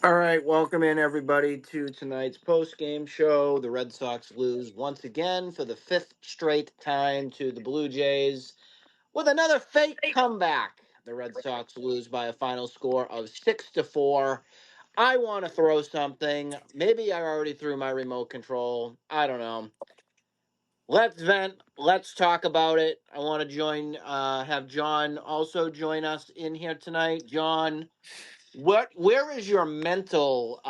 All right, welcome in everybody to tonight's post-game show. The Red Sox lose once again for the fifth straight time to the Blue Jays with another fake comeback. The Red Sox lose by a final score of 6-4. I want to throw something. Maybe I already threw my remote control. I don't know. Let's vent. Let's talk about it. I want to have John also join us in here tonight. John, where is your mental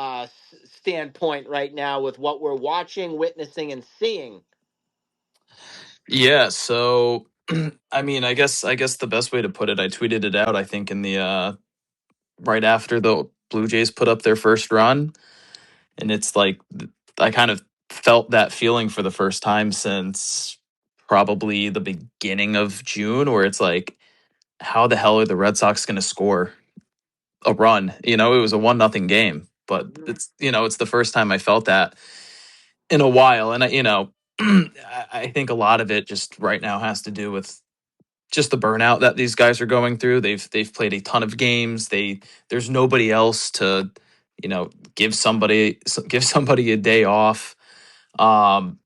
standpoint right now with what we're watching, witnessing, and seeing? Yeah, so I guess the best way to put it, I tweeted it out, I think in the right after the Blue Jays put up their first run, and it's like I kind of felt that feeling for the first time since probably the beginning of June, where it's like, how the hell are the Red Sox going to score a run? It was a 1-0 game, but Mhm. it's the first time I felt that in a while, and I think a lot of it just right now has to do with just the burnout that these guys are going through. They've played a ton of games. There's nobody else to, you know, give somebody a day off. Um,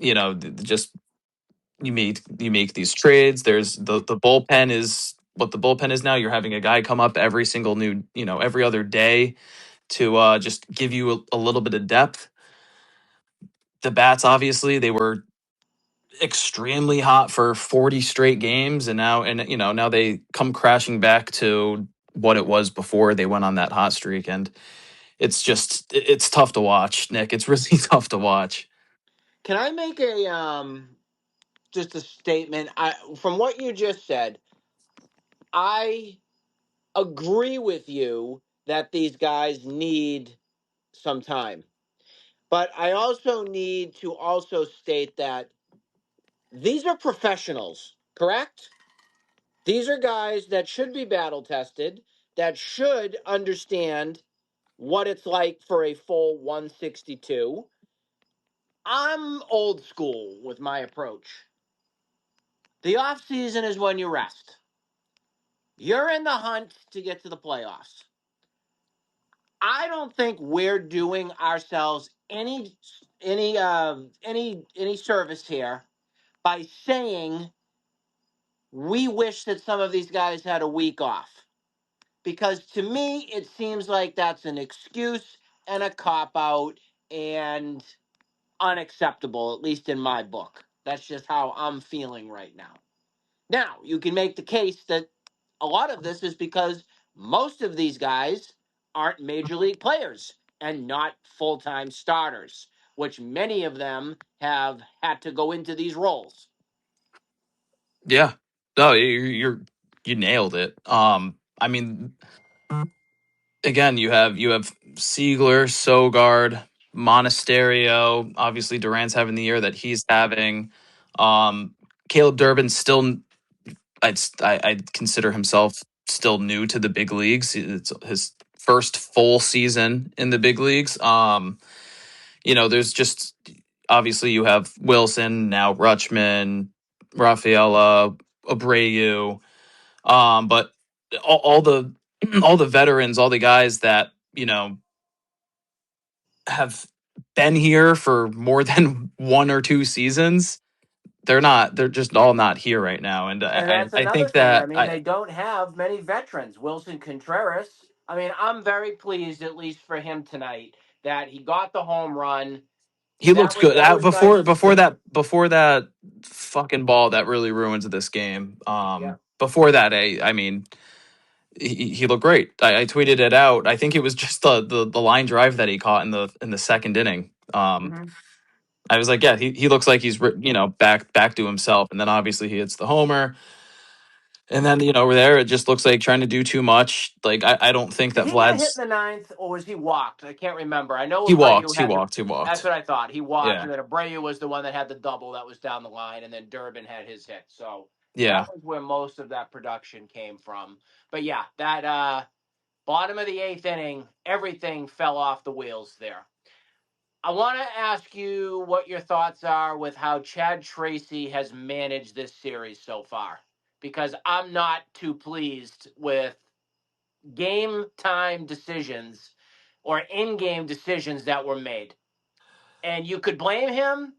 just you make these trades. There's the bullpen is what the bullpen is now. You're having a guy come up every other day to just give you a little bit of depth. The bats, obviously, they were extremely hot for 40 straight games, and now they come crashing back to what it was before they went on that hot streak, and it's tough to watch, Nick. It's really tough to watch. Can I make a just a statement? From what you just said, I agree with you that these guys need some time. But I also need to also state that these are professionals, correct? These are guys that should be battle tested, that should understand what it's like for a full 162. I'm old school with my approach. The off season is when you rest. You're in the hunt to get to the playoffs. I don't think we're doing ourselves any service here by saying we wish that some of these guys had a week off. Because to me, it seems like that's an excuse and a cop out and unacceptable, at least in my book. That's just how I'm feeling right now. Now, you can make the case that a lot of this is because most of these guys aren't major league players and not full time starters, which many of them have had to go into these roles. Yeah, no, you nailed it. Again, you have Siegler, Sogard, Monasterio. Obviously, Durant's having the year that he's having. um Caleb Durbin still, I'd consider himself still new to the big leagues. It's his first full season in the big leagues. There's just, obviously, you have Wilson, now Rutschman, Rafaela, Abreu, but all the all the veterans, all the guys that have been here for more than 1 or 2 seasons. They're just all not here right now, and And I that's I another think thing. I that mean, I they don't have many veterans. Wilson Contreras. I mean, I'm very pleased, at least for him tonight, that he got the home run. he looked good That was before nice. before that fucking ball that really ruins this game. Yeah. Before that, I mean, he looked great. I tweeted it out. I think it was just the line drive that he caught in the second inning. Hmm. I was like, yeah, he looks like he's back to himself, and then obviously he hits the homer, and then over there it just looks like trying to do too much. Like I don't think Did that he get hit in Vlad's the ninth, or was he walked? I can't remember. I know he Abreu walked, he had the. walked, he That's walked. what I thought. He walked, Yeah, and then Abreu was the one that had the double that was down the line, and then Durbin had his hit. So that yeah, was where most of that production came from. But yeah, that bottom of the eighth inning, everything fell off the wheels there. I want to ask you what your thoughts are with how Chad Tracy has managed this series so far, because I'm not too pleased with game time decisions or in-game decisions that were made. And you could blame him,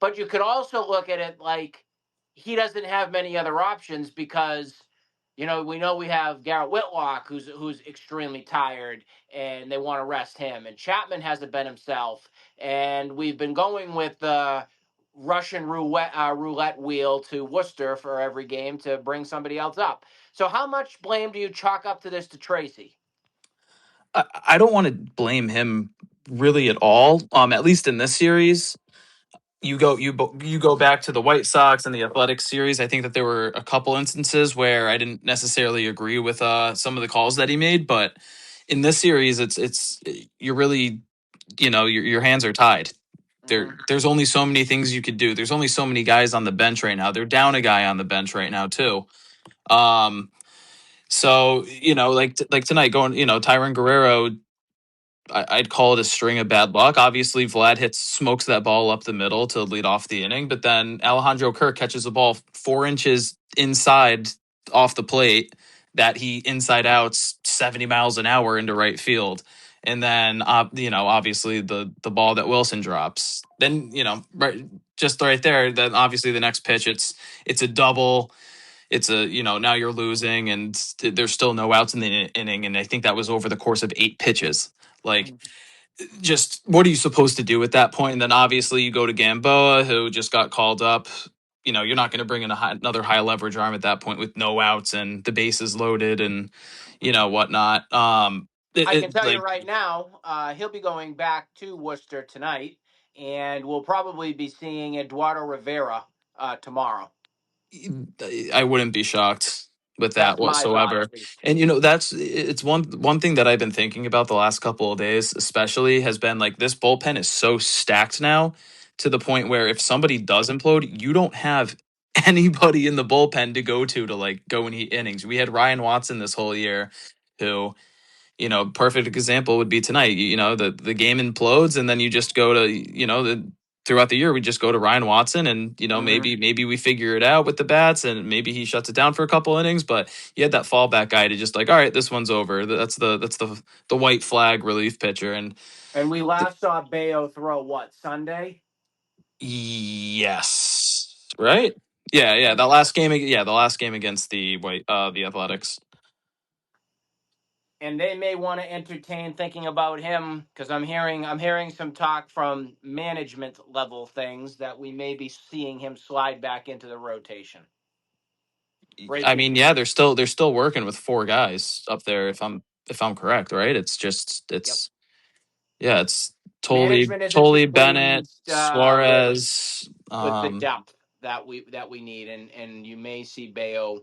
but you could also look at it like he doesn't have many other options because we know we have Garrett Whitlock who's extremely tired and they want to rest him, and Chapman hasn't been himself, and we've been going with the Russian roulette wheel to Worcester for every game to bring somebody else up. So how much blame do you chalk up to this to Tracy? I don't want to blame him really at all. At least in this series, you go back to the White Sox and the Athletics series. I think that there were a couple instances where I didn't necessarily agree with some of the calls that he made, but in this series, it's you're really your hands are tied. There's only so many things you could do. There's only so many guys on the bench right now. They're down a guy on the bench right now too. Um, so like tonight going, Tyron Guerrero, I'd call it a string of bad luck. Obviously, Vlad smokes that ball up the middle to lead off the inning, but then Alejandro Kirk catches a ball 4 inches inside off the plate that he inside outs 70 miles an hour into right field. And then, obviously the ball that Wilson drops. Then, right, just right there. Then obviously the next pitch, it's a double. It's now you're losing, and there's still no outs in the inning. And I think that was over the course of 8 pitches. Like, just what are you supposed to do at that point? And then obviously you go to Gamboa, who just got called up. You're not going to bring in another high leverage arm at that point with no outs and the bases loaded and whatnot. I can tell you right now, he'll be going back to Worcester tonight, and we'll probably be seeing Eduardo Rivera tomorrow. I wouldn't be shocked with that That's my thought, whatsoever. at least. And it's one thing that I've been thinking about the last couple of days, especially, has been like this bullpen is so stacked now to the point where if somebody does implode, you don't have anybody in the bullpen to go to like go and eat innings. We had Ryan Watson this whole year, who perfect example would be tonight. The game implodes, and then you just go to throughout the year we just go to Ryan Watson, and maybe we figure it out with the bats, and maybe he shuts it down for a couple innings. But you had that fallback guy to just like, all right, this one's over. That's the white flag relief pitcher, and And we last saw Bayo throw what, Sunday? yes, right, yeah, the last game against the Athletics. And they may want to entertain thinking about him because I'm hearing some talk from management level things that we may be seeing him slide back into the rotation. I Breaking mean, news. yeah, they're still working with four guys up there. If I'm correct, right? Yep. It's Management isn't too Tolly Bennett, pleased Suarez. with the depth that we need, and you may see Bayo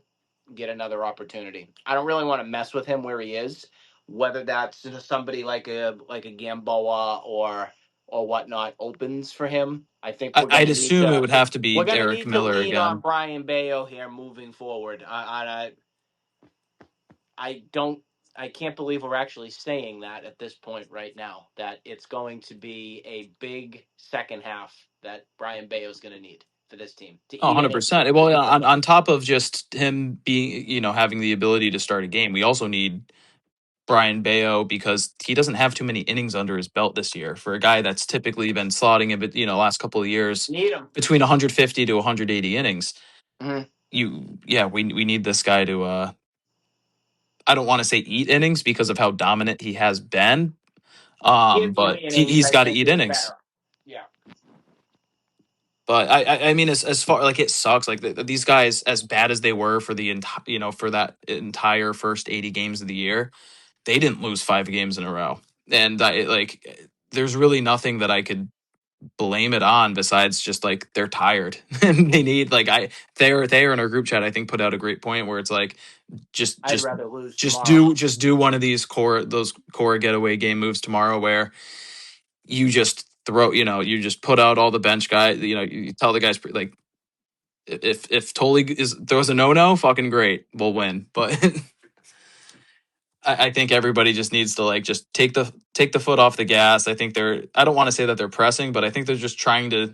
get another opportunity. I don't really want to mess with him where he is, whether that's somebody like a Gamboa or whatnot opens for him. I think I'd assume it would have to we're be gonna Eric need to Miller lean on again. Brian Bayo here moving forward. I don't. I can't believe we're actually saying that at this point right now. That it's going to be a big second half that Brian Bayo is going to need for this team to Oh, eat innings 100%. to Well, yeah, keep them on going. top of just him being, having the ability to start a game, we also need Brian Bayo because he doesn't have too many innings under his belt this year for a guy that's typically been slotting him, last couple of years Need him. between 150 to 180 innings. Mm-hmm. We need this guy to I don't want to say eat innings because of how dominant he has been. Give him But innings. he's I got to think eat is innings. better. Yeah. But I mean, as far like it sucks. Like these guys, as bad as they were for the entire, for that entire first 80 games of the year, they didn't lose 5 games in a row. And there's really nothing that I could blame it on besides just like they're tired and they need they're in our group chat. I think put out a great point where it's like just I'd just rather lose just tomorrow. do one of those core getaway game moves tomorrow where you just you just put out all the bench guys. You tell the guys like if Tolly throws a no, fucking great, we'll win. But I think everybody just needs to like just take the foot off the gas. I think I don't want to say that they're pressing, but I think they're just trying to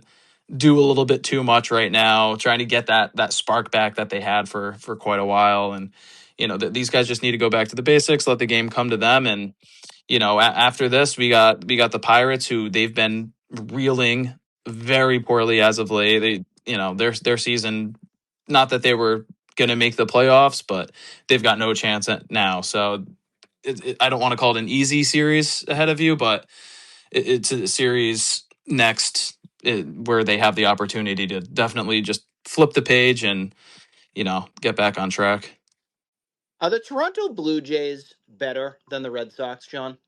do a little bit too much right now, trying to get that spark back that they had for quite a while. And these guys just need to go back to the basics, let the game come to them, and After this, we got the Pirates, who they've been reeling very poorly as of late. Their season, not that they were going to make the playoffs, but they've got no chance now. So I don't want to call it an easy series ahead of you, but it's a series next, where they have the opportunity to definitely just flip the page and get back on track. Are the Toronto Blue Jays better than the Red Sox, John?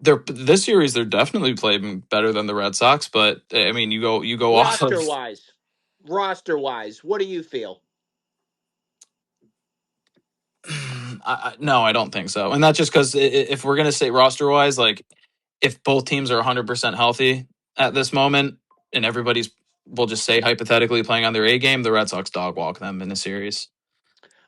This series they're definitely playing better than the Red Sox, but I mean you go off Roster of wise, roster wise, what do you feel? no, I don't think so, and that's just because if we're gonna say roster wise, like if both teams are 100% healthy at this moment, and everybody's, we'll just say hypothetically, playing on their A game, the Red Sox dog walk them in the series.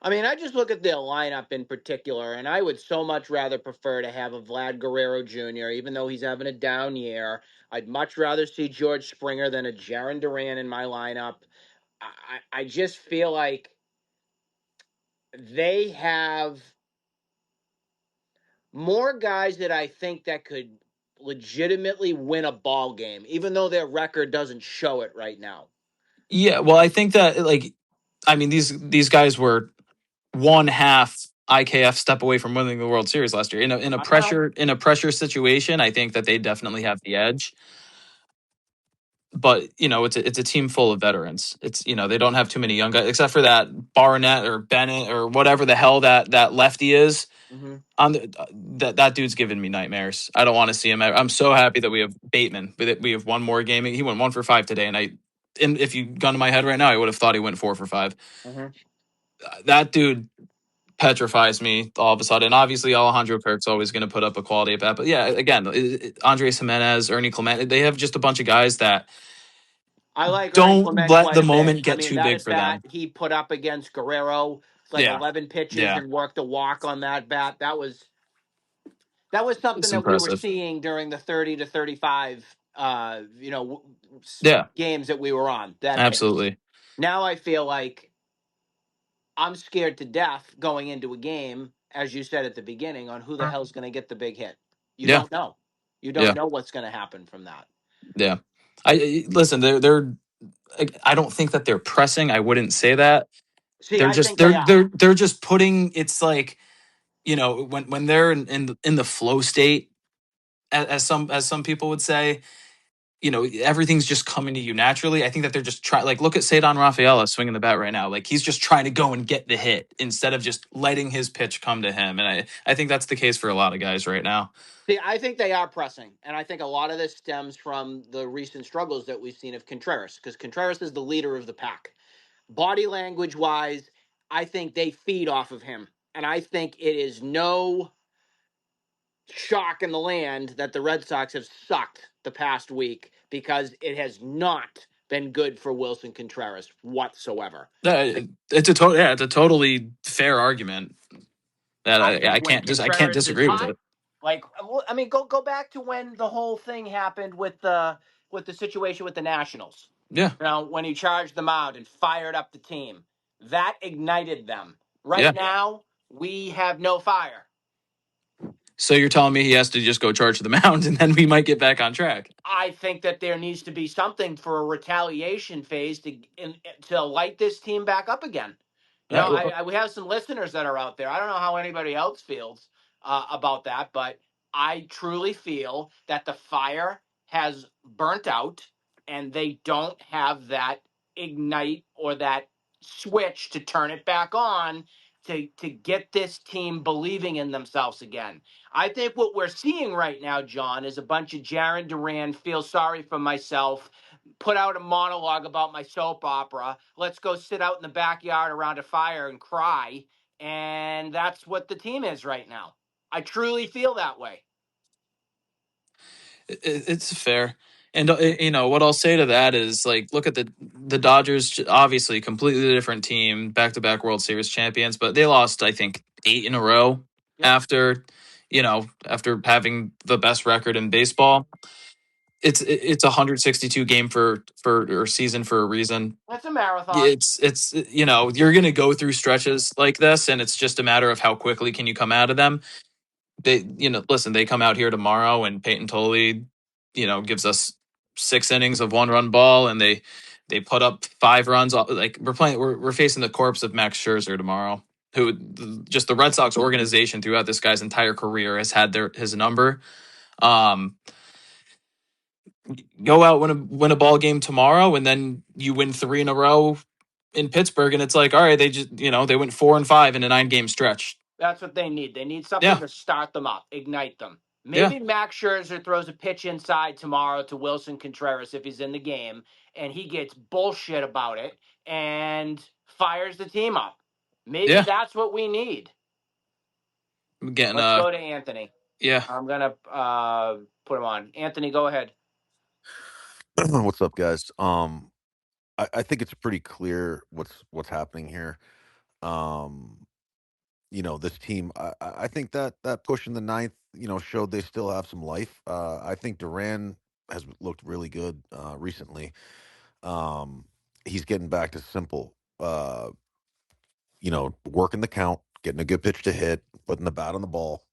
I mean, I just look at their lineup in particular, and I would so much rather prefer to have a Vlad Guerrero Jr., even though he's having a down year. I'd much rather see George Springer than a Jaron Duran in my lineup. I just feel like they have more guys that I think that could legitimately win a ball game, even though their record doesn't show it right now. Yeah, well, I think that, like, I mean, these guys were one half IKF step away from winning the World Series last year. I know. In a pressure situation, I think that they definitely have the edge. But it's a team full of veterans. They don't have too many young guys except for that Barnett or Bennett or whatever the hell that lefty is. Hmm. On that dude's giving me nightmares. I don't want to see him. I'm so happy that we have Bateman. That we have one more game. He went 1 for 5 today, and if you gun to my head right now, I would have thought he went 4 for 5. Hmm. That dude petrifies me all of a sudden. Obviously, Alejandro Kirk's always going to put up a quality at bat, but yeah, again, Andres Jimenez, Ernie Clement, they have just a bunch of guys that I like Ernie don't Clement let quite the a bit. moment I get mean, too that big at for bat them. he put up against Guerrero, it's like Yeah, 11 pitches yeah, and worked a walk on that bat. That was something it's that we were impressive. seeing during the 30 to 35 Yeah, games that we were on, that pace. absolutely. Now I feel like I'm scared to death going into a game, as you said at the beginning, on who the hell's going to get the big hit. You Yeah, don't know. You don't yeah, know what's going to happen from that. yeah. Listen. They're. I don't think that they're pressing. I wouldn't say that. See, They're I just think they are. they're just putting. It's like when they're in the flow state, as some people would say. Everything's just coming to you naturally. I think that they're just trying. Like, look at Cedon Rafaela swinging the bat right now. Like, he's just trying to go and get the hit instead of just letting his pitch come to him. And I think that's the case for a lot of guys right now. See, I think they are pressing, and I think a lot of this stems from the recent struggles that we've seen of Contreras, because Contreras is the leader of the pack. Body language wise, I think they feed off of him, and I think it is no shock in the land that the Red Sox have sucked the past week because it has not been good for Wilson Contreras whatsoever. It's a totally fair argument that I I think when can't I can't Contreras is disagree with hot, it. like I mean, go back to when the whole thing happened with the situation with the Nationals. Yeah, When he charged them out and fired up the team, that ignited them. Right yeah. now, we have no fire. So you're telling me he has to just go charge the mound, and then we might get back on track? I think that there needs to be something for a retaliation phase to light this team back up again. Well, We have some listeners that are out there. I don't know how anybody else feels about that, but I truly feel that the fire has burnt out, and they don't have that ignite or that switch to turn it back on to get this team believing in themselves again. I think what we're seeing right now, John, is a bunch of Jaron Duran feel sorry for myself, put out a monologue about my soap opera. Let's go sit out in the backyard around a fire and cry. And that's what the team is right now. I truly feel that way. it's fair. And what I'll say to that is, like, look at the Dodgers. Obviously, completely different team, back to back World Series champions, but they lost, I think, 8 in a row Yep. after after having the best record in baseball. It's a 162 game for or season for a reason. It's a marathon. It's you're going to go through stretches like this, and it's just a matter of how quickly can you come out of them. listen, they come out here tomorrow and Peyton Tolley, gives us 6 innings of 1 run ball, and they put up 5 runs. Like we're facing the corpse of Max Scherzer tomorrow, who just the Red Sox organization throughout this guy's entire career has had his number. Um, go out, win a ball game tomorrow, and then you win 3 in a row in Pittsburgh, and it's like, all right, they just they went 4-5 in a 9-game stretch. That's what they need. They need something Yeah, to start them up, ignite them. yeah, Maybe Max Scherzer throws a pitch inside tomorrow to Wilson Contreras if he's in the game, and he gets bullshit about it and fires the team up. Maybe yeah. that's what we need. I'm getting Let's go to Anthony. yeah. I'm gonna put him on. Anthony, go ahead. What's up, guys? I think it's pretty clear what's happening here. Um, this team. I think that push in the ninth, showed they still have some life. I think Duran has looked really good recently. Um, he's getting back to simple. Working the count, getting a good pitch to hit, putting the bat on the ball.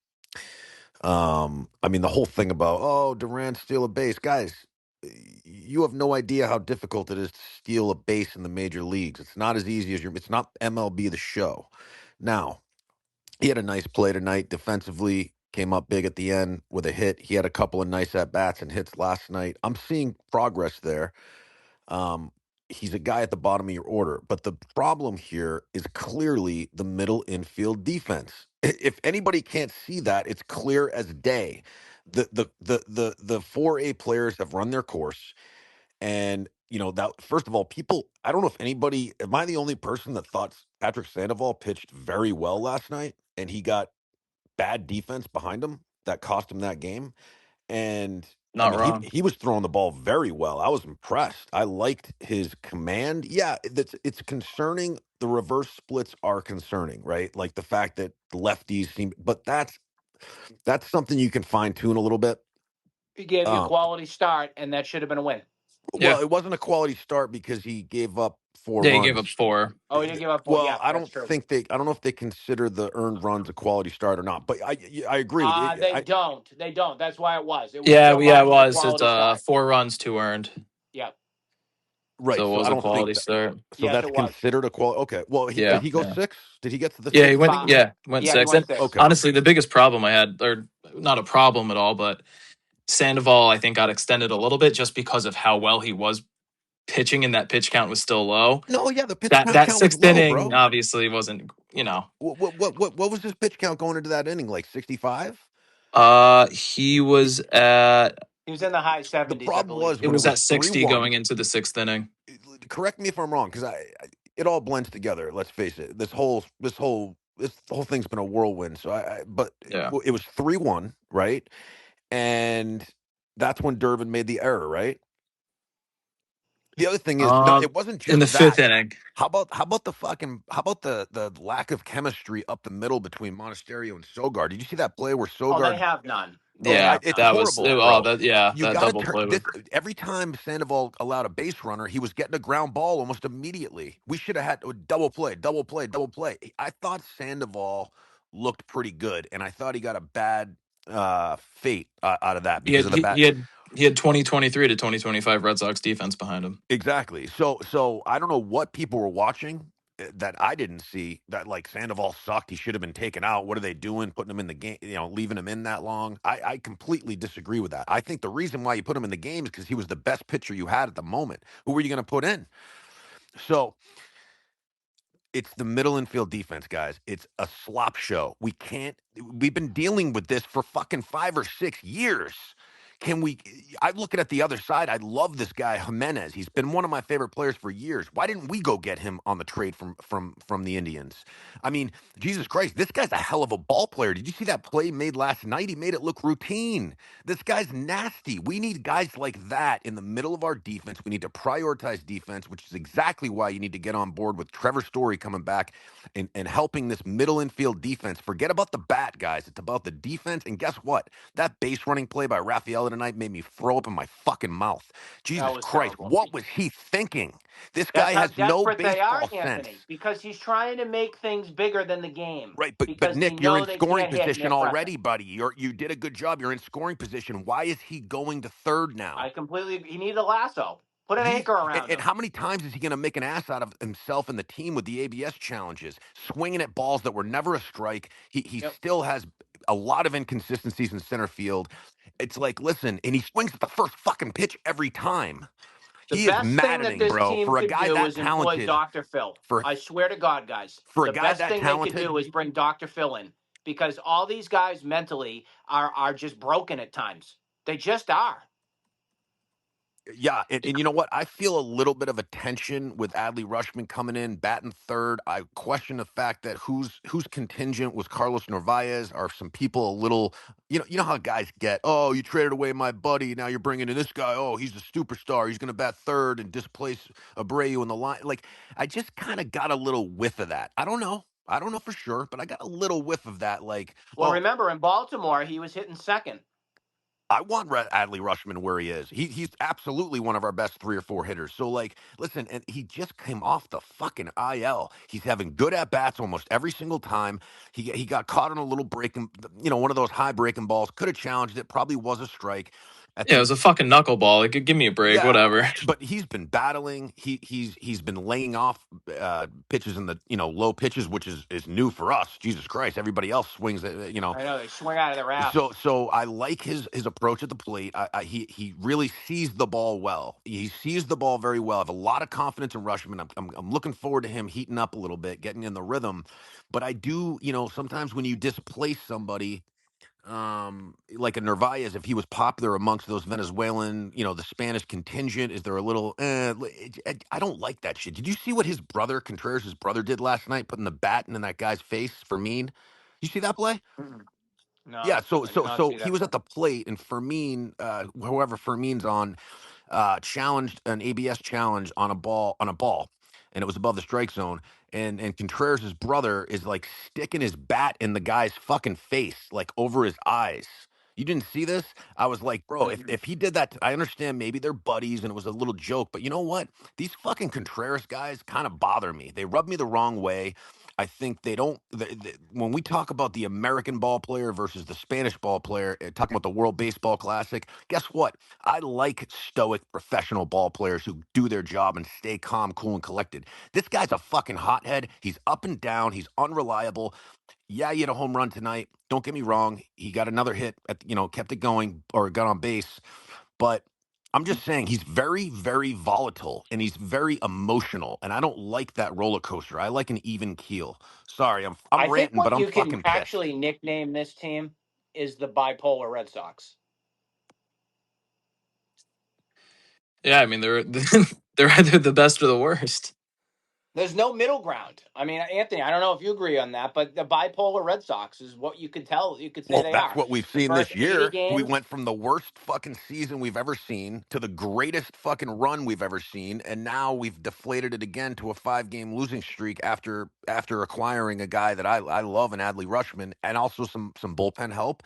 I mean, the whole thing about, Durant steal a base, guys. You have no idea how difficult it is to steal a base in the major leagues. It's not as easy as it's not MLB the Show. Now, he had a nice play tonight defensively, came up big at the end with a hit. He had a couple of nice at bats and hits last night. I'm seeing progress there. Um, he's a guy at the bottom of your order, but the problem here is clearly the middle infield defense. If anybody can't see that, it's clear as day. The 4A players have run their course, and that, first of all, people. I don't know if anybody. Am I the only person that thought Patrick Sandoval pitched very well last night, and he got bad defense behind him that cost him that game? And I Not mean, he wrong. he was throwing the ball very well. I was impressed. I liked his command. Yeah, it's concerning. The reverse splits are concerning, right? Like the fact that lefties seem, but that's something you can fine tune a little bit. He gave you a Um, quality start, and that should have been a win. Yeah, well, it wasn't a quality start because he gave up four yeah. He gave up runs. 4. Oh, he didn't give up 4. Well, Yeah, I that's don't true. think I don't know if they consider the earned runs a quality start or not. But I agree with you. They don't. They don't. That's why it was. It was Yeah, still yeah. It marked as a was. It's quality start. 4 runs, 2 earned. Yeah. Right. So it So was I a don't think quality start. so. Yes, That's it was. considered a quality. Okay. Well, did Yeah, he go yeah, six? Did he get to the yeah. He sixth went. inning? Five. Yeah, went Yeah, he 6. went And 6. Okay. honestly, the biggest problem I had, or not a problem at all, but Sandoval, I think, got extended a little bit just because of how well he was pitching, and that pitch count was still low. No, yeah, the pitch That count was sixth low, inning bro. obviously wasn't. What was his pitch count going into that inning? Like 65? He was at He was in the high The 70s, I problem was believe. it when it was was at 60 3-1. going into the 6th inning. Correct me if I'm wrong, because it all blends together. Let's face it. This whole thing's been a whirlwind. So but Yeah. it was 3-1, right? And that's when Durbin made the error, right? The other thing is, no, Um, it wasn't in the just fifth that. inning. How about the lack of chemistry up the middle between Monasterio and Sogard? Did you see that play where Oh, they Sogard? have none. They Okay, Yeah, have it's none. that was. horrible, Oh, bro. that yeah, You that got to double turn play was. this every time Sandoval allowed a base runner, he was getting a ground ball almost immediately. We should have had a double play, double play, double play. I thought Sandoval looked pretty good, and I thought he got a bad fate out of that He because had of the he, bat. he had he had 2023 to 2025 Red Sox defense behind him. Exactly. So I don't know what people were watching that I didn't see, that like Sandoval sucked. He should have been taken out. What are they doing? Putting him in the game, leaving him in that long. I completely disagree with that. I think the reason why you put him in the game is because he was the best pitcher you had at the moment. Who were you going to put in? So it's the middle infield defense, guys. It's a slop show. We've been dealing with this for fucking 5 or 6 years. Can we? I look at the other side. I love this guy Jimenez. He's been one of my favorite players for years. Why didn't we go get him on the trade from the Indians? I mean, Jesus Christ, this guy's a hell of a ball player. Did you see that play he made last night? He made it look routine. This guy's nasty. We need guys like that in the middle of our defense. We need to prioritize defense, which is exactly why you need to get on board with Trevor Story coming back and helping this middle infield defense. Forget about the bat, guys. It's about the defense. And guess what? That base running play by Rafael tonight made me throw up in my fucking mouth. That Jesus was Christ, terrible. what was he thinking? This That's guy how has no desperate they are, baseball sense. Anthony, because he's trying to make things bigger than the game Right, but because they Nick, you're in know they scoring can't hit and they're position pressing. already, buddy. You did a good job. You're in scoring position. Why is he going to third I now? completely. He needs a lasso. Put an He's anchor around and him. how many times is he going to make an ass out of himself and the team with the ABS challenges, swinging at balls that were never a strike? He Yep. still has a lot of inconsistencies in center field. It's like, listen, and he swings at the first fucking pitch every time. The He is best thing that maddening, this bro. team For a could guy do that is employ talented, Dr. Phil. for I swear to God, guys. for a The guy best that thing they could talented. do is bring Dr. Phil in because all these guys mentally are just broken at times. They just are. Yeah, and you know what? I feel a little bit of a tension with Adley Rushman coming in, batting third. I question the fact that who's contingent was Carlos Narvaez. Are some people a little, you know how guys get? Oh, you traded away my buddy. Now you're bringing in this guy. Oh, he's a superstar. He's going to bat third and displace Abreu in the line. Like I just kind of got a little whiff of that. I don't know. I don't know for sure, but I got a little whiff of that. Like, Well, oh, remember in Baltimore, he was hitting second. I want Adley Rushman where he is. He's absolutely one of our best 3 or 4 hitters. So like, listen, and he just came off the fucking IL. He's having good at bats almost every single time. He got caught on a little breaking, one of those high breaking balls. Could have challenged it. Probably was a strike. At Yeah, it the was a fucking knuckleball. Like, give me a break, yeah, whatever. but he's been battling. He's been laying off pitches in the low pitches, which is new for us. Jesus Christ, everybody else swings at. I know they swing out of their ass. So I like his approach at the plate. He really sees the ball well. He sees the ball very well. I have a lot of confidence in Rushman. I'm looking forward to him heating up a little bit, getting in the rhythm. But I do, sometimes when you displace somebody, like a Narvaez, if he was popular amongst those Venezuelan, the Spanish contingent, is there a little? I don't like that shit. Did you see what his brother Contreras' brother did last night, putting the bat in that guy's face for mean? You see that play? Mm. Yeah, No, so I did so not so see he that. was at the plate, and Fermin, whoever Fermin's on, challenged an ABS challenge on a ball, and it was above the strike zone. And Contreras' brother is like sticking his bat in the guy's fucking face, like over his eyes. You didn't see this? I was like, bro, Mm-mm. if he did that, I understand maybe they're buddies and it was a little joke, but you know what? These fucking Contreras guys kind of bother me. They rub me the wrong way. I think they don't. When we talk about the American ball player versus the Spanish ball player, talking about the World Baseball Classic, guess what? I like stoic professional ball players who do their job and stay calm, cool, and collected. This guy's a fucking hothead. He's up and down. He's unreliable. Yeah, he had a home run tonight. Don't get me wrong. He got another hit kept it going or got on base. But I'm just saying he's very, very volatile and he's very emotional. And I don't like that roller coaster. I like an even keel. Sorry, I'm I think ranting, but what I'm you can fucking pissed. actually nickname this team is the bipolar Red Sox. Yeah, I mean they're either the best or the worst. There's no middle ground. I mean, Anthony, I don't know if you agree on that, but the bipolar Red Sox is what you could tell. You could say Well, they that's are. what we've The seen first this 80 year. We games, went from the worst fucking season we've ever seen to the greatest fucking run we've ever seen, and now we've deflated it again to a 5-game losing streak after acquiring a guy that I love in Adley Rushman, and also some bullpen help.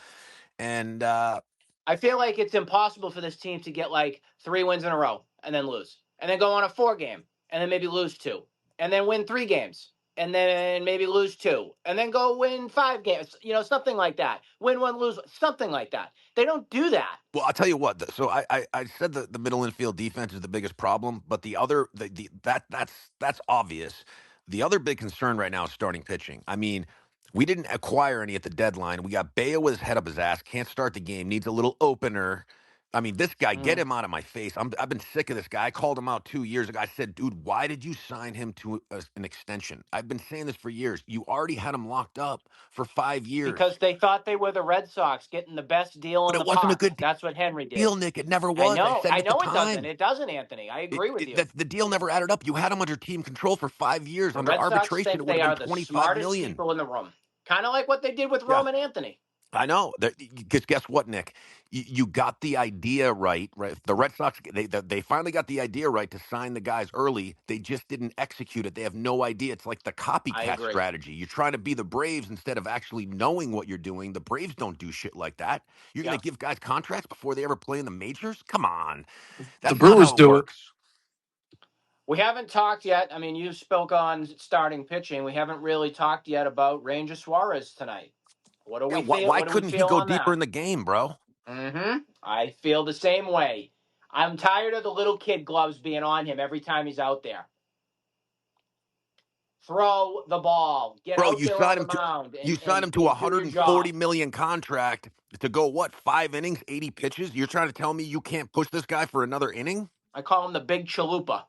And I feel like it's impossible for this team to get like 3 wins in a row and then lose, and then go on a 4 game and then maybe lose 2, and then win 3 games and then maybe lose 2, and then go win 5 games. Something like that. Win one, lose something like that. They don't do that. well, I'll tell you what. So I said that the middle infield defense is the biggest problem, but the other that's obvious. The other big concern right now is starting pitching. I mean, we didn't acquire any at the deadline. We got Bayo with his head up his ass, can't start the game, needs a little opener. I mean, this guy, get Mm. him out of my face. I've been sick of this guy. I called him out 2 years ago. I said, dude, why did you sign him to an extension? I've been saying this for years. You already had him locked up for 5 years, Because they thought they were the Red Sox getting the best deal but in it the wasn't a park. good That's what Henry did. deal, Nick. It never I was. I know. said it I at the know it doesn't. time. It doesn't, Anthony. I agree with you. The deal never added up. You had him under team control for 5 years. The Under Red Sox arbitration, think it would they have been are the 25 smartest million. people in the room. Kind of like what they did with Yeah, Roman Anthony. I know. Because guess what, Nick? You got the idea right. Right. The Red Sox, they finally got the idea right to sign the guys early. They just didn't execute it. They have no idea. It's like the I copycat agree. strategy. You're trying to be the Braves instead of actually knowing what you're doing. The Braves don't do shit like that. You're going Yeah. to give guys contracts before they ever play in the majors? Come on. The That's not Brewers how it do it. works. We haven't talked yet. I mean, you spoke on starting pitching. We haven't really talked yet about Ranger Suarez tonight. What do Yeah, we feel? why What do we couldn't he feel go on deeper that? in the game, bro? I feel the same way. I'm tired of the little kid gloves being on him every time he's out there. Throw the ball. Get Bro, out there on the mound you and, signed and, him to a and do your 140 job. million contract to go what? 5 innings, 80 pitches? You're trying to tell me you can't push this guy for another inning? I call him the big chalupa.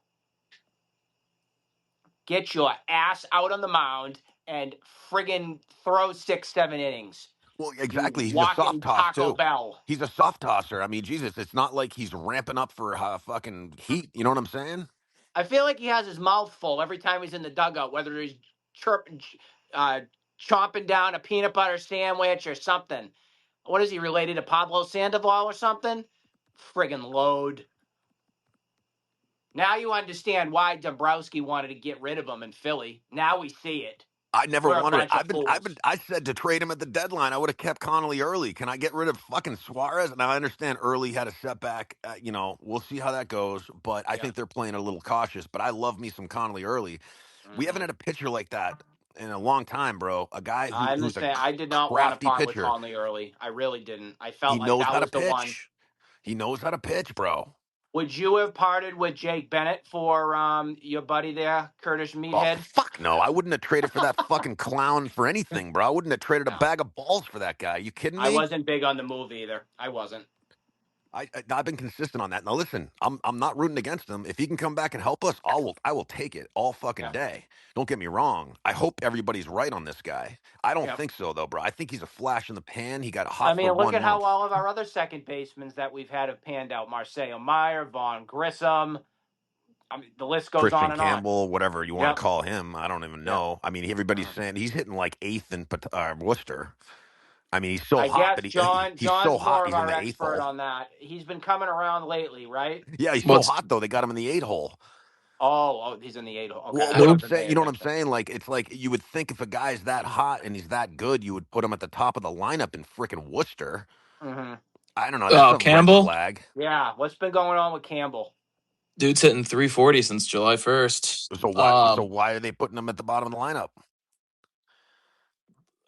Get your ass out on the mound and friggin' throw 6, 7 innings. Well, You exactly. He's a soft walking toss Taco too. Bell. He's a soft tosser. I mean, Jesus, it's not like he's ramping up for fucking heat. You know what I'm saying? I feel like he has his mouth full every time he's in the dugout, whether he's chirping, uh, chomping down a peanut butter sandwich or something. What is he related to Pablo Sandoval or something? Friggin' load. Now you understand why Dombrowski wanted to get rid of him in Philly. Now we see it. I never We're a wanted it. bunch of fools. I said to trade him at the deadline. I would have kept Connolly early. Can I get rid of fucking Suarez? Now I understand early had a setback. We'll see how that goes. But I Yeah. think they're playing a little cautious. But I love me some Connolly early. We haven't hmm had a pitcher like that in a long time, bro. A guy I'm the who's a same. I did not want to crafty part with pitcher. Conley early. I really didn't. I He felt like knows that how to was the one. pitch. He knows how to pitch, bro. Would you have parted with Jake Bennett for your buddy there, Curtis Oh Meathead? fuck no! I wouldn't have traded for that fucking clown for anything, bro. I wouldn't have traded a No, bag of balls for that guy. You kidding I me? wasn't big on the move either. I wasn't. I've been consistent on that. Now listen, I'm not rooting against him. If he can come back and help us, I will take it all fucking Yeah. day. Don't get me wrong. I hope everybody's right on this guy. I don't Yep. think so though, bro. I think he's a flash in the pan. He got I hot for mean, look one at how month. all of our other second basemen that we've had have panned out. Marcelo Meyer, Vaughn Grissom. I mean, the list goes on Christian and on. Campbell, whatever you want to Yep. call him, I don't even Yep. know. I mean, everybody's Mm. saying he's hitting like eighth in Worcester. I mean, he's so I hot guess that John's he's so hot more of he's in our the eighth expert hole. on that. He's been coming around lately, right? Yeah, he's so What's hot though. They got him in the eight hole. He's in the eight. Okay, Well, I what I'm who? wasn't saying, paying you know what I'm attention. saying? Like it's like you would think if a guy's that hot and he's that good, you would put him at the top of the lineup in frickin' Worcester. hmm I don't know. That's a red Campbell? flag. Yeah, what's been going on with Campbell? Dude's hitting 340 since July 1st. So why are they putting him at the bottom of the lineup?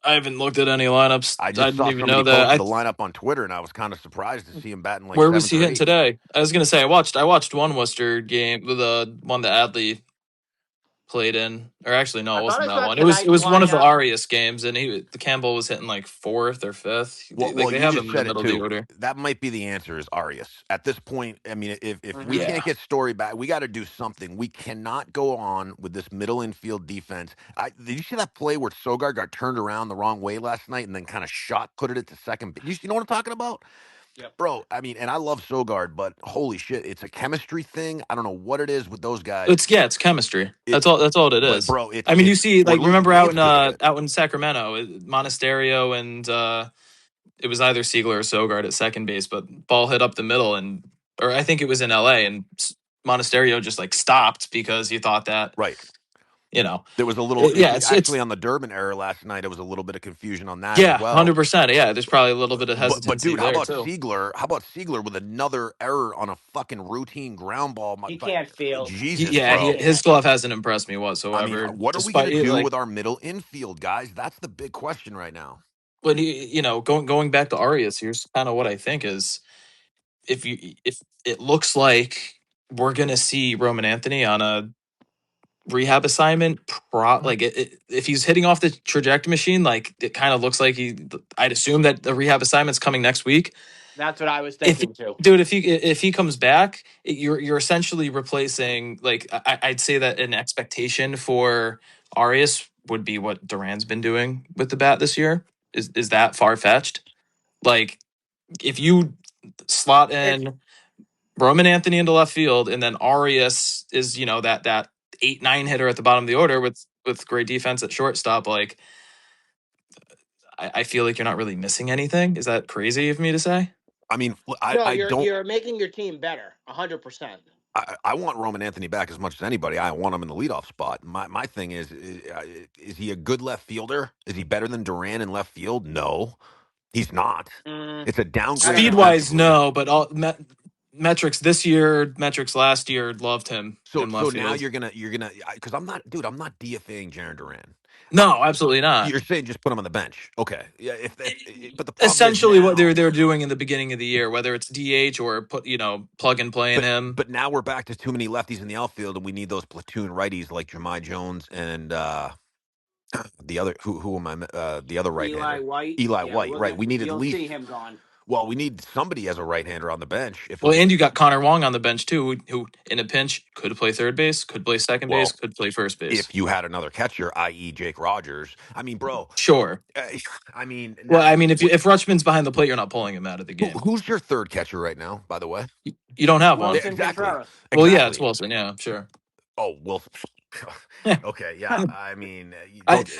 I haven't looked at any lineups. I I just didn't saw even somebody know that. posted the lineup on Twitter, and I was kind of surprised to see him batting like Where was seventh he or hitting eighth. today? I was gonna say I watched one Worcester game, the one that Adley played in, or actually no, I it thought wasn't I that saw one. It tonight's was one of the lineup. Arias games, and the Campbell was hitting like fourth or fifth. Well, They you have just him in the said it middle of the too. order. That might be the answer is Arias. At this point, I mean, if we hmm can't Yeah. get Story back, we got to do something. We cannot go on with this middle infield defense. Did you see that play where Sogard got turned around the wrong way last night and then kind of shot put it to second? You know what I'm talking about? Yep. Bro, I mean, and I love Sogard, but holy shit, it's a chemistry thing. I don't know what it is with those guys. It's chemistry. It, That's all it but is. bro, I mean, you see, we're like losing remember games because of it. out in Sacramento, Monasterio and it was either Siegler or Sogard at second base, but ball hit up the middle, and or I think it was in L.A. and Monasterio just like stopped because he thought that Right. you know, There was a little yeah, actually on the Durbin error last night. There was a little bit of confusion on that as yeah, well. 100%, yeah. There's probably a little bit of But hesitancy dude, how there about too. Siegler? How about Siegler with another error on a fucking routine ground ball? He can't field. Jesus, He bro. His can't. glove hasn't impressed me I mean, whatsoever. what are we Despite gonna do like with our middle infield guys? That's the big question right now. when going back to Arias, here's kind of what I think is if it looks like we're gonna see Roman Anthony on a rehab assignment, if he's hitting off the trajectory machine, like it kind of looks like I'd assume that the rehab assignment's coming next week. That's what I was If thinking too. dude, if he comes back, you're essentially replacing, like I'd say that an expectation for Arias would be what Duran's been doing with the bat this year. Is that far fetched? Like if you slot It's in Roman Anthony into left field, and then Arias is that 8-9 hitter at the bottom of the order with great defense at shortstop. Like I feel like you're not really missing anything. Is that crazy of me to say? I mean, No, I don't. you're making your team better, 100%. I want Roman Anthony back as much as anybody. I want him in the leadoff spot. My thing is he a good left fielder? Is he better than Duran in left field? No, he's not. Mm, It's a I don't downgrade Speed know. wise, defensively. no, but metrics this year, metrics last year, loved him in So left now field. you're gonna because I'm not, dude. I'm not DFAing Jaron Duran. No, absolutely not. You're saying just put him on the bench. Okay, yeah. But the problem is Essentially, what now. they're doing in the beginning of the year, whether it's DH or put plug and play in But him. but now we're back to too many lefties in the outfield, and we need those platoon righties like Jahmai Jones and the other who am I? The other Eli right-hander, White, Eli yeah, White. Right. We need at you'll see least. him gone. Well, we need somebody as a right-hander on the bench. If Well, we and you got Connor Wong on the bench too, who in a pinch could play third base, could play second base, well, could play first base. if you had another catcher, i.e., Jake Rogers. I mean, bro. Sure. Uh, I mean, Well, now I mean, if Rutschman's behind the plate, you're not pulling him out of the game. who's your third catcher right now? By the way. You don't have one. Yeah, Wilson exactly. Contreras. Well, yeah, it's Exactly. Wilson. Yeah, sure. Oh, well. Okay, yeah. I mean, you I, don't.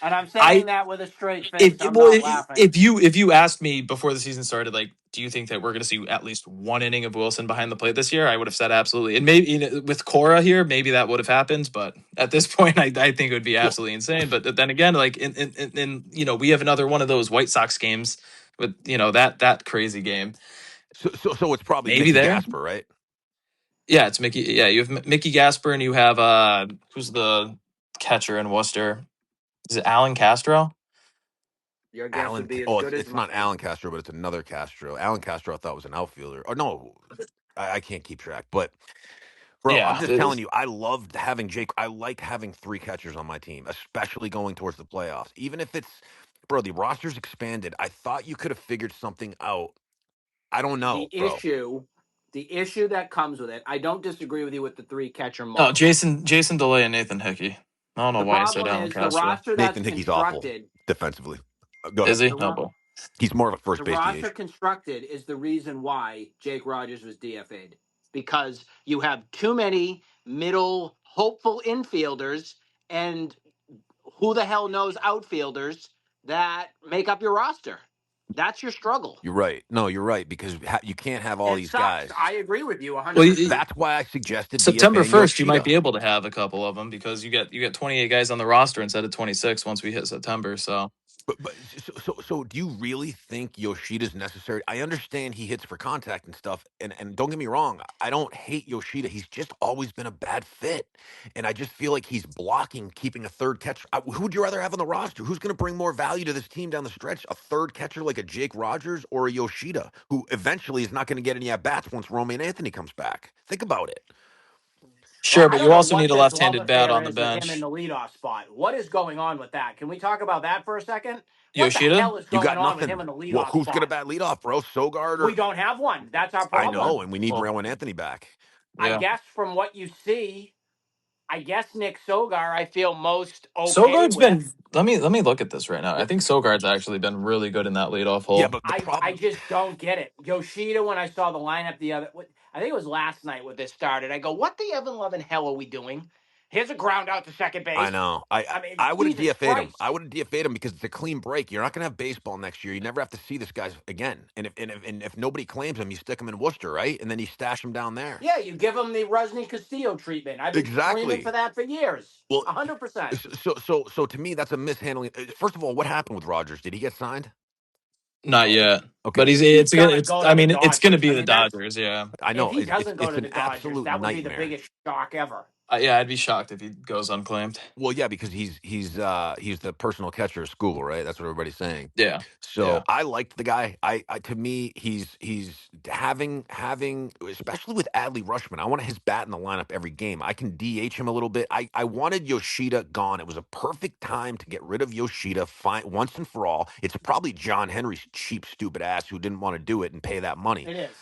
And I'm I saying that with a straight face. if I'm well, not laughing. if you asked me before the season started, like, do you think that we're going to see at least one inning of Wilson behind the plate this year? I would have said absolutely. And maybe with Cora here, maybe that would have happened. But at this point, I think it would be Well, absolutely insane. But then again, like in we have another one of those White Sox games with that crazy game. so it's probably Maybe Mickey there. Gasper, right? Yeah, it's Mickey. Yeah, you have Mickey Gasper, and you have who's the catcher in Worcester? Is it Alan Castro? Your guess would Alan. be as Oh, good as it's not mine. Alan Castro, but it's another Castro. Alan Castro, I thought was an outfielder. Oh no, I can't keep track. But bro, I'm Yeah, just telling you, I loved having Jake. I like having three catchers on my team, especially going towards the playoffs. Even if it's, bro, the roster's expanded. I thought you could have figured something out. I don't The know, bro. issue, the issue that comes with it, I don't disagree with you with the three catcher no, model. Jason DeLay and Nathan Hickey. I don't know The why you said problem Alan is the Castro. roster that's Nathan Hickey's awful constructed. defensively. Go Is ahead. he? The Oh ro- boy. He's more of a first the base roster DH. constructed is the reason why Jake Rogers was DFA'd, because you have too many middle hopeful infielders and who the hell knows outfielders that make up your roster. That's your struggle. You're right. No, you're right because you can't have all It these sucks. guys. I agree with you Well, 100%. That's why I suggested September DFAing 1st, you might Yoshida. be able to have a couple of them because you get 28 guys on the roster instead of 26 once we hit September. So So do you really think Yoshida's necessary? I understand he hits for contact and stuff, and don't get me wrong, I don't hate Yoshida. He's just always been a bad fit, and I just feel like he's blocking keeping a third catcher. Who would you rather have on the roster? Who's going to bring more value to this team down the stretch? A third catcher like a Jake Rogers or a Yoshida, who eventually is not going to get any at bats once Romain Anthony comes back? Think about it. Well, sure, I but don't you know also need what a this love left-handed bat affair on the is with him in bench. the leadoff spot. What is going on with that? Can we talk about that for a second? What the Yoshida? hell is You going got on with him nothing. in the Well, leadoff who's going to spot? bat leadoff, bro? Sogard We or don't have one. That's our I problem. know, and we need Well, Rowan Anthony back. I yeah. guess from what you see, I guess Nick Sogar, I feel most okay Sogard's with. been. Let me look at this right now. I think Sogard's actually been really good in that leadoff Yeah, hole. but the I problem. just don't get it. Yoshida, when I saw the lineup I think it was last night when this started, I go, what the ever loving hell are we doing? Here's a ground out to second I base. know. I I mean, I would have Jesus DFA'd him. I Christ. would have DFA'd him because it's a clean break. You're not going to have baseball next year. You never have to see this guy again. And if nobody claims him, you stick him in Worcester, right? And then you stash him down there. Yeah, you give him the Rusney Castillo treatment. I've been screaming for Exactly. that for years. Well, 100%. so to me, that's a mishandling. First of all, what happened with Rogers? Did he get signed? Not yet, but Okay, He's it's gonna it's. go I to the mean, it's going to Dodgers. be I the mean, that's Dodgers. Yeah. I if know he it's doesn't go it's to an the Dodgers, absolute that would be the nightmare. biggest shock ever. Yeah, I'd be shocked if he goes unclaimed. Well, yeah, because he's the personal catcher of school, right? That's what everybody's saying. Yeah, yeah. So I liked the guy. I to me, he's having especially with Adley Rushman. I want his bat in the lineup every game. I can DH him a little bit. I wanted Yoshida gone. It was a perfect time to get rid of Yoshida once and for all. It's probably John Henry's cheap, stupid ass who didn't want to do it and pay that money. It is.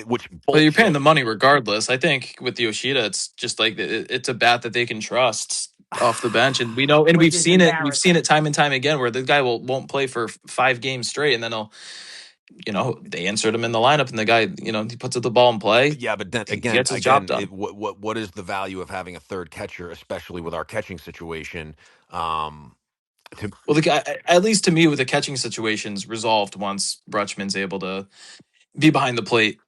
Which Well, you're paying bullshit. the money regardless. I think with Yoshida, it's just like it's a bat that they can trust off the bench, and we know, and Which we've is seen it. We've seen embarrassing. it time and time again where the guy won't play for 5 games straight, and then they insert him in the lineup, and the guy, he puts the ball in play. Yeah, but then He gets his job done. what is the value of having a third catcher, especially with our catching situation? Um, To, Well, at least to me, with the catching situations resolved once Rutschman's able to be behind the plate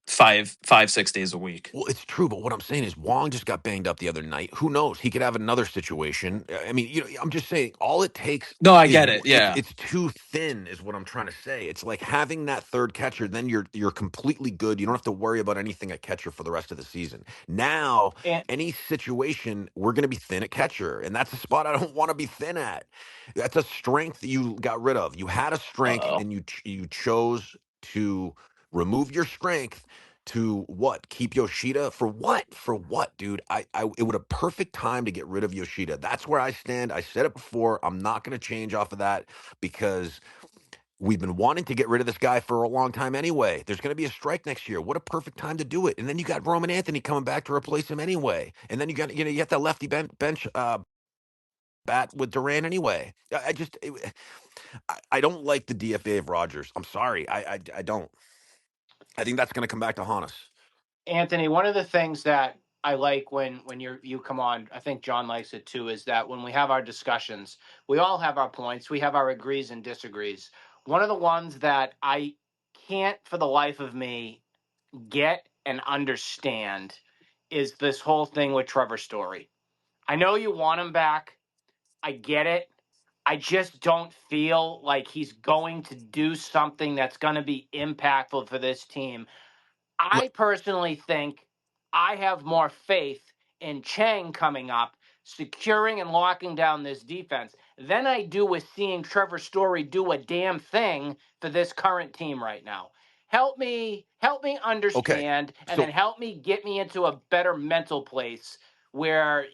6 days a week. well, it's true, but what I'm saying is Wong just got banged up the other night. Who knows? He could have another situation. I mean, I'm just saying, all it takes No, I is get it. it's Yeah. it's too thin, is what I'm trying to say. It's like having that third catcher, then you're completely good. You don't have to worry about anything at catcher for the rest of the season. Now, And any situation, we're going to be thin at catcher, and that's a spot I don't want to be thin at. That's a strength that you got rid of. You had a strength, Uh-oh. and you chose to remove your strength to what? Keep Yoshida for what? For what, dude? It would a perfect time to get rid of Yoshida. That's where I stand. I said it before. I'm not going to change off of that because we've been wanting to get rid of this guy for a long time anyway. There's going to be a strike next year. What a perfect time to do it. And then you got Roman Anthony coming back to replace him anyway. And then you got that lefty bench bat with Duran anyway. I don't like the DFA of Rogers. I'm sorry. I don't. I think that's going to come back to haunt us. Anthony, one of the things that I like when you come on, I think John likes it too, is that when we have our discussions, we all have our points, we have our agrees and disagrees. One of the ones that I can't for the life of me get and understand is this whole thing with Trevor Story. I know you want him back. I get it. I just don't feel like he's going to do something that's going to be impactful for this team. I personally think I have more faith in Chang coming up, securing and locking down this defense than I do with seeing Trevor Story do a damn thing for this current team right now. Help me Okay. understand, and then So help me get me into a better mental place where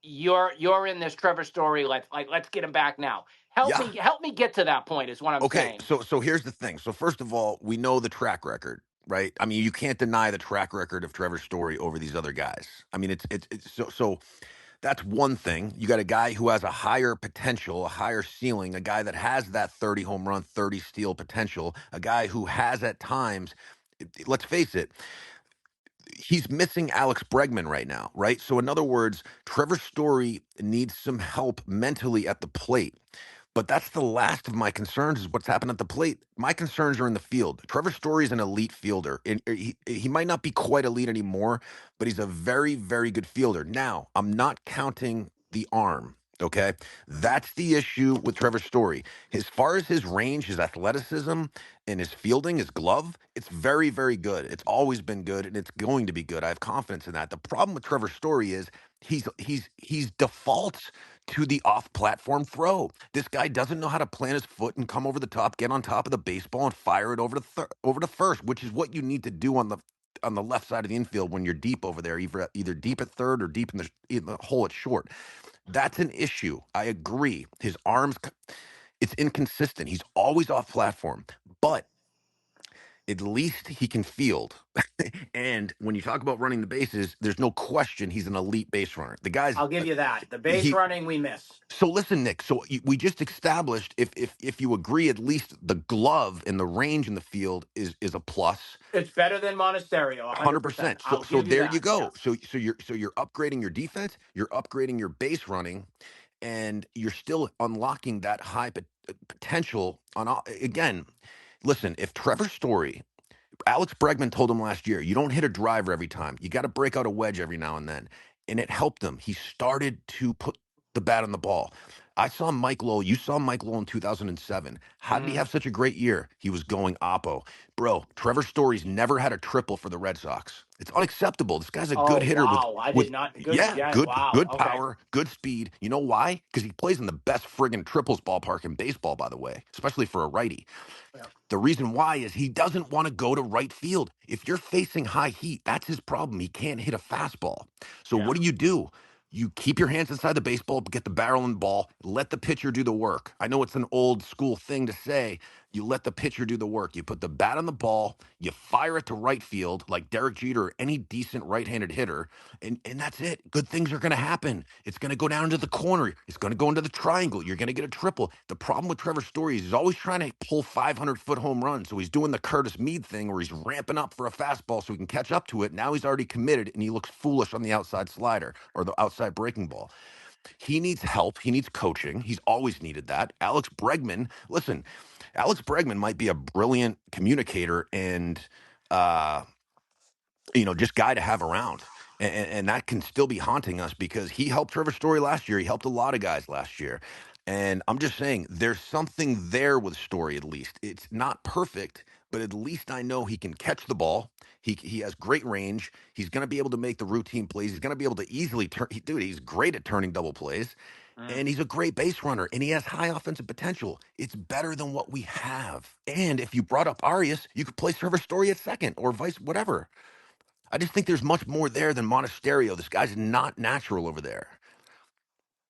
you're in this Trevor Story. Let's get him back now. Help yeah. me help me get to that point is what I'm Okay. saying. So here's the thing. So first of all, we know the track record, right? I mean, you can't deny the track record of Trevor Story over these other guys. I mean, it's so that's one thing. You got a guy who has a higher potential, a higher ceiling, a guy that has that 30 home run, 30 steal potential, a guy who has at times, let's face it, he's missing Alex Bregman right now, right? So in other words, Trevor Story needs some help mentally at the plate. But that's the last of my concerns is what's happened at the plate. My concerns are in the field. Trevor Story is an elite fielder. And he might not be quite elite anymore, but he's a very, very good fielder. Now, I'm not counting the arm. Okay. That's the issue with Trevor Story. As far as his range, his athleticism, and his fielding, his glove, it's very, very good. It's always been good and it's going to be good. I have confidence in that. The problem with Trevor Story is he's defaults to the off-platform throw. This guy doesn't know how to plant his foot and come over the top, get on top of the baseball, and fire it over to first, which is what you need to do on the left side of the infield when you're deep over there, either deep at third or deep in the hole at short. That's an issue. I agree. His arms, it's inconsistent. He's always off platform, but at least he can field. And when you talk about running the bases, there's no question he's an elite base runner. The guy's I'll give you that. The base he running we miss. so listen, Nick. So we just established if you agree, at least the glove and the range in the field is a plus, It's better than Monasterio, 100%. 100%. So I'll so give you there you that. go. Yes. So you're upgrading your defense, you're upgrading your base running, and you're still unlocking that high potential on again. Listen, if Trevor Story Alex Bregman told him last year, you don't hit a driver every time. You got to break out a wedge every now and then. And it helped him. He started to put the bat on the ball. I saw Mike Lowell. You saw Mike Lowell in 2007. How did he Mm-hmm. have such a great year? He was going oppo. Bro, Trevor Story's never had a triple for the Red Sox. It's unacceptable. This guy's a good Oh hitter wow, I did with not. Good. yeah, Yeah. good Wow. good Okay. power, good speed. You know why? Because he plays in the best friggin' triples ballpark in baseball, by the way, especially for a righty. Yeah. The reason why is he doesn't want to go to right field. If you're facing high heat, that's his problem. He can't hit a fastball. So Yeah. what do? You keep your hands inside the baseball, get the barrel and ball, let the pitcher do the work. I know it's an old school thing to say. You let the pitcher do the work. You put the bat on the ball, you fire it to right field like Derek Jeter or any decent right-handed hitter, and that's it. Good things are going to happen. It's going to go down into the corner. It's going to go into the triangle. You're going to get a triple. The problem with Trevor Story is he's always trying to pull 500-foot home runs. So he's doing the Curtis Mead thing where he's ramping up for a fastball so he can catch up to it. Now he's already committed and he looks foolish on the outside slider or the outside breaking ball. He needs help. He needs coaching. He's always needed that. Alex Bregman, listen, Alex Bregman might be a brilliant communicator and uh, just guy to have around. And that can still be haunting us because he helped Trevor Story last year. He helped a lot of guys last year. And I'm just saying there's something there with Story at least. It's not perfect, but at least I know he can catch the ball. He has great range. He's going to be able to make the routine plays. He's going to be able to easily turn. Dude, he's great at turning double plays. And he's a great base runner, and he has high offensive potential. It's better than what we have. And if you brought up Arias, you could play Trevor Story at second or vice whatever. I just think there's much more there than Monasterio. This guy's not natural over there.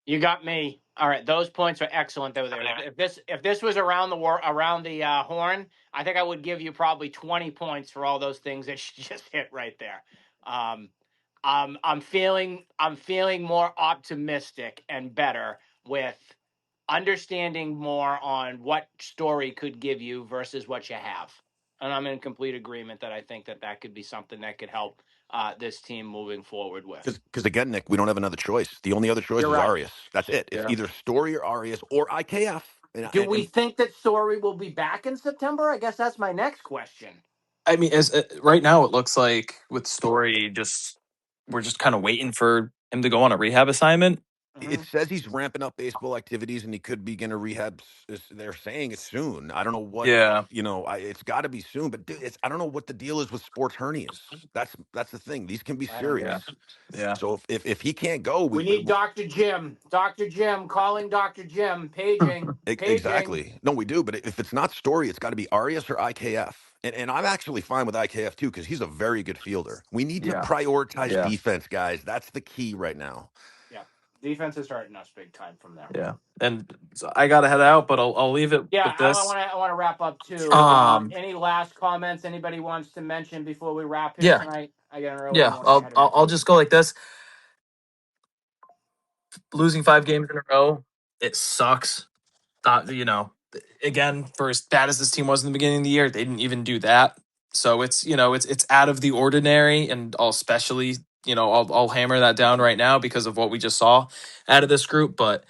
You got me. All right, those points are excellent. Though there, if this was around the horn, I think I would give you probably 20 points for all those things that you just hit right there. Um, I'm feeling more optimistic and better with understanding more on what Story could give you versus what you have, and I'm in complete agreement that I think that could be something that could help this team moving forward with. Because again, Nick, we don't have another choice. The only other choice You're is right. Arias. That's it. It's Yeah. either Story or Arias or IKF. Do we think that Story will be back in September? I guess that's my next question. I mean, as right now, it looks like with Story, just we're just kind of waiting for him to go on a rehab assignment. It says he's ramping up baseball activities and he could begin a rehab. They're saying it's soon. I don't know what Yeah, it's got to be soon. But dude, I don't know what the deal is with sports hernias. That's the thing. These can be I don't serious. yeah, know. yeah, So if he can't go, We need Dr. Jim. Dr. Jim, calling Dr. Jim, paging, paging. Exactly. No, we do. But if it's not Story, it's got to be Arias or IKF. And I'm actually fine with IKF too because he's a very good fielder. We need to yeah, prioritize yeah, defense, guys. That's the key right now. Yeah. Defense is hurting us big time from there. yeah. And so I gotta head out, but I'll leave it Yeah, with this. I want to wrap up too. Um, Any last comments anybody wants to mention before we wrap here yeah, tonight? I got an early yeah. morning I'll ahead of I'll, me. I'll just go like this. Losing 5 games in a row, it sucks. Thought again, for as bad as this team was in the beginning of the year, they didn't even do that. So it's out of the ordinary, and I'll especially I'll hammer that down right now because of what we just saw out of this group. But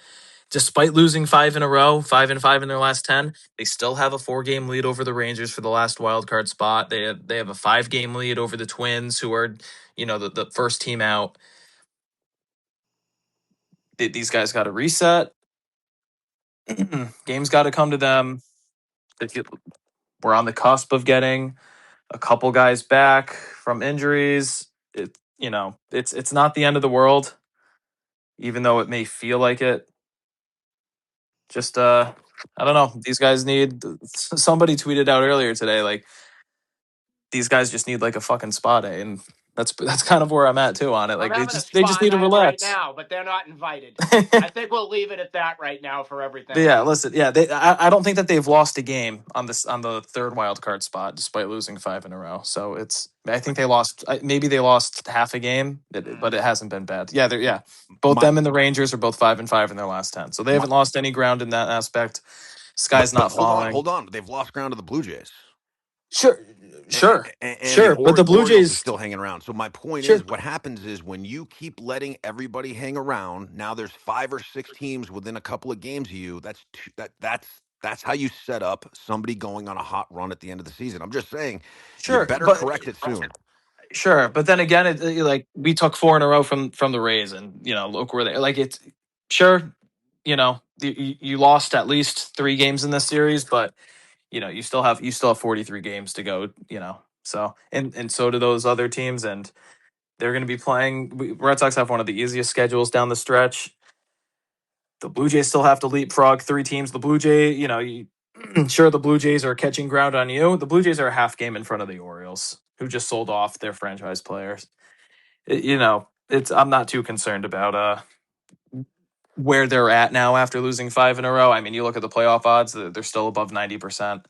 despite losing 5 in a row, 5-5 in their last 10, they still have a 4-game lead over the Rangers for the last wild card spot. They have a 5-game lead over the Twins, who are the first team out. These guys got to reset. Games got to come to them. We're on the cusp of getting a couple guys back from injuries. It's not the end of the world, even though it may feel like it. Just I don't know. These guys need. Somebody tweeted out earlier today, like these guys just need like a fucking spa day, and that's kind of where I'm at too on it. I'm Like they having a just they just spa need to night right relax. now, but they're not invited. I But think we'll leave it at that right now for everything yeah, else. listen, yeah, I don't think that they've lost a game on the third wild card spot, despite losing 5 in a row. So I think they lost, maybe they lost half a game, but it hasn't been bad. Yeah, both My them and the Rangers are both 5-5 in their last 10, so they my haven't lost any ground in that aspect. but Sky's not hold on, falling. hold on. They've lost ground to the Blue Jays. Sure, sure, And the sure, but the Blue Orioles are Jays, still hanging around. So my point sure, is, what happens is when you keep letting everybody hang around. Now there's 5 or 6 teams within a couple of games of you. That's how you set up somebody going on a hot run at the end of the season. I'm just saying, you sure, better but correct it soon. sure, but then again, like we took 4 in a row from the Rays, and look where they like it's sure, you lost at least 3 games in this series, but you still have 43 games to go, so and so do those other teams, and they're going to be playing. Red Sox have one of the easiest schedules down the stretch. The Blue Jays still have to leapfrog 3 teams. The Blue Jay, sure, the Blue Jays are catching ground on you. The Blue Jays are a half game in front of the Orioles, who just sold off their franchise players. It's I'm not too concerned about where they're at now after losing 5 in a row. I mean, you look at the playoff odds; they're still above 90%.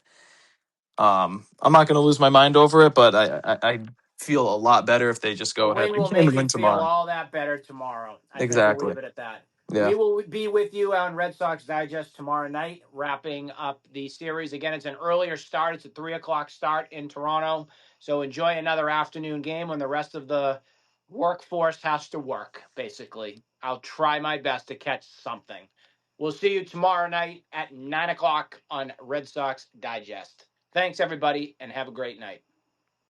I'm not going to lose my mind over it, but I feel a lot better if they just A go ahead win will and make you win feel tomorrow. all that better tomorrow. I think we'll Exactly. leave it at that. Yeah. We will be with you on Red Sox Digest tomorrow night, wrapping up the series. Again, it's an earlier start. It's a 3 o'clock start in Toronto. So enjoy another afternoon game when the rest of the Workforce has to work, basically. I'll try my best to catch something. We'll see you tomorrow night at 9 o'clock on Red Sox Digest. Thanks, everybody, and have a great night.